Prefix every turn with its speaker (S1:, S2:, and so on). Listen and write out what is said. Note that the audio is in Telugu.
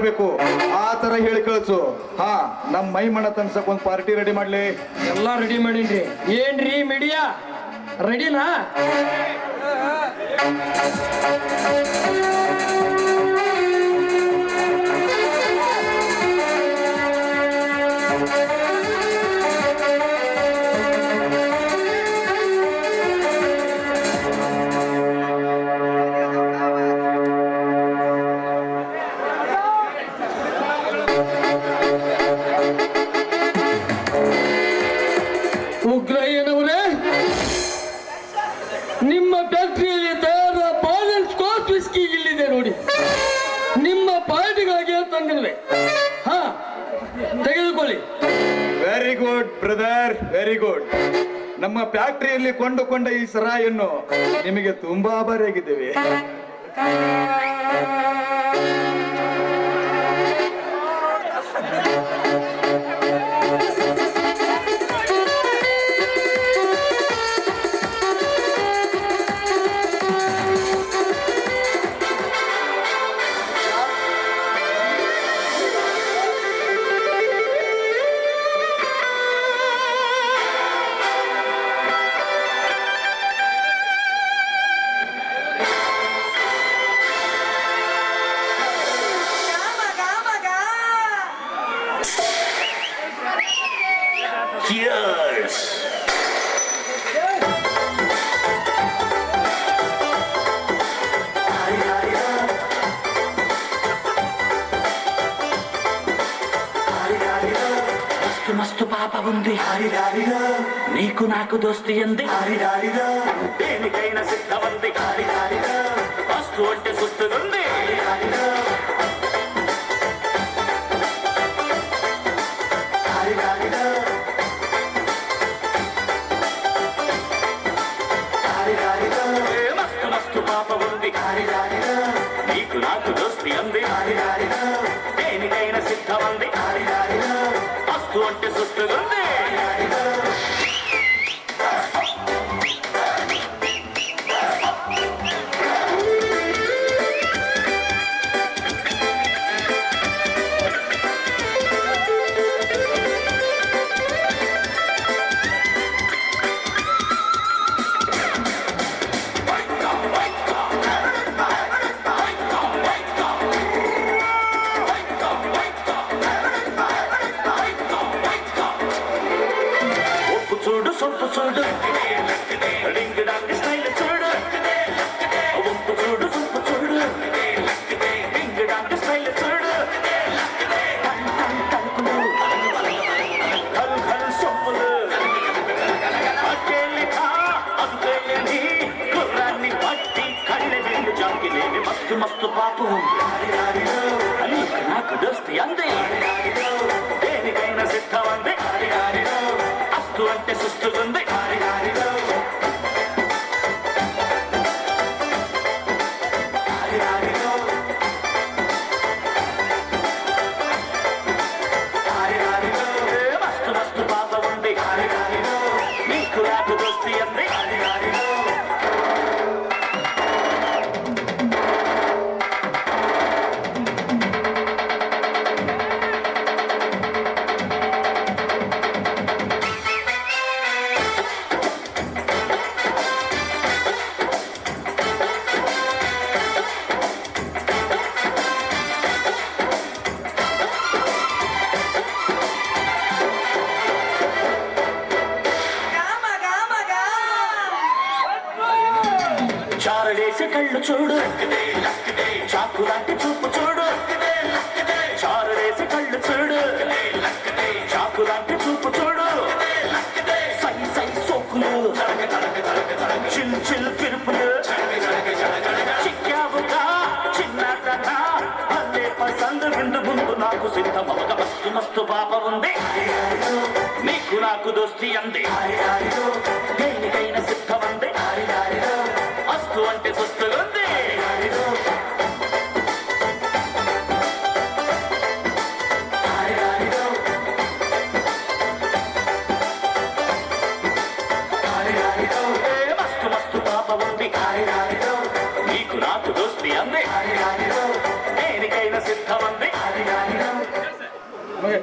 S1: ಬರಬೇಕು ಆ ತರ ಹೇಳಿ ಕಳಿಸು. ಹಾ, ನಮ್ಮ ಮೈಮಣ್ಣ ತನ್ಸಕ್ ಒಂದು ಪಾರ್ಟಿ ರೆಡಿ ಮಾಡ್ಲಿ.
S2: ಎಲ್ಲಾ ರೆಡಿ ಮಾಡೀನ್ರಿ. ಏನ್ರಿ ಮೀಡಿಯಾ ರೆಡಿನಾ? ಉಗ್ರಯ್ಯನವರೇ, ನಿಮ್ಮ ಫ್ಯಾಕ್ಟರಿಯಲ್ಲಿ ತಯಾರಾದ ಬ್ಯಾಲೆನ್ಸ್ ಕಾಸ್ಟ್ ವಿಸ್ಕಿ ಇಲ್ಲಿದೆ ನೋಡಿ. ನಿಮ್ಮ ಪಾರ್ಟಿಗಾಗಿ ತಂದಿರುವೆ. ಹಾ, ತೆಗೆದುಕೊಳ್ಳಿ.
S1: Very good brother, very good. ನಮ್ಮ ಫ್ಯಾಕ್ಟರಿಯಲ್ಲಿ ಕೊಂಡುಕೊಂಡ ಈ ಸರಾಯನ್ನು ನಿಮಗೆ ತುಂಬಾ ಆಭಾರಿಯಾಗಿದ್ದೇವೆ.
S3: మస్తు పాప ఉంది, నీకు నాకు దోస్తి అంది, దేనికైనా సిద్ధమంది, వస్తు అంటే సుస్తుంది. మస్తు మస్తు పాప ఉంది, నీకు నాకు దోస్తి అంది, దేనికైనా సిద్ధమంది, వస్తు అంటే సుస్తుంది. సొంపు చూడు, డింగ్ డాంగ్ స్టైల్ చూడు, వంపు చూడు, సొంపు చూడు, డింగ్ డాంగ్ స్టైల్ చూడు, టన్ టన్ టంకులు, హల్ హల్ సొంపులు, అకేలి ఖా అదుకేలి గుర్రాన్ని పట్టి కళ్ళె నీళ్ళు జాంకిలేని మస్తు మస్తు పాపు నీకు నాకు దోస్తి అంది, దేనికైనా సిద్ధమంది, అంటే సుస్తుంది. మస్తు మస్తు పాప ఉంది, నీకు నాకు దోస్తి అంది. చారడేసి కళ్ళు చూడు, చాకు లాంటి చూపు చూడు, చారడేసి కళ్ళు చూడు, చాకు లాంటి చూపు చూడు, సై సై సోకులు, చిల్ చిల్ పిలుపులు, చిక్కావుగా చిన్నదన్నా అల్లే పసందు విందు ముందు నాకు సిద్ధమవగా మస్తు మస్తు పాప ఉంది, నీకు నాకు దోస్తి అంది, దేనికైనా సిద్ధమంది, వస్తు అంటే సుస్తులుంది. మస్తు మస్తు పాప ఉంది, నీకు నాకు దోస్తి అంది, దేనికైనా సిద్ధమంది,
S1: ಮಗ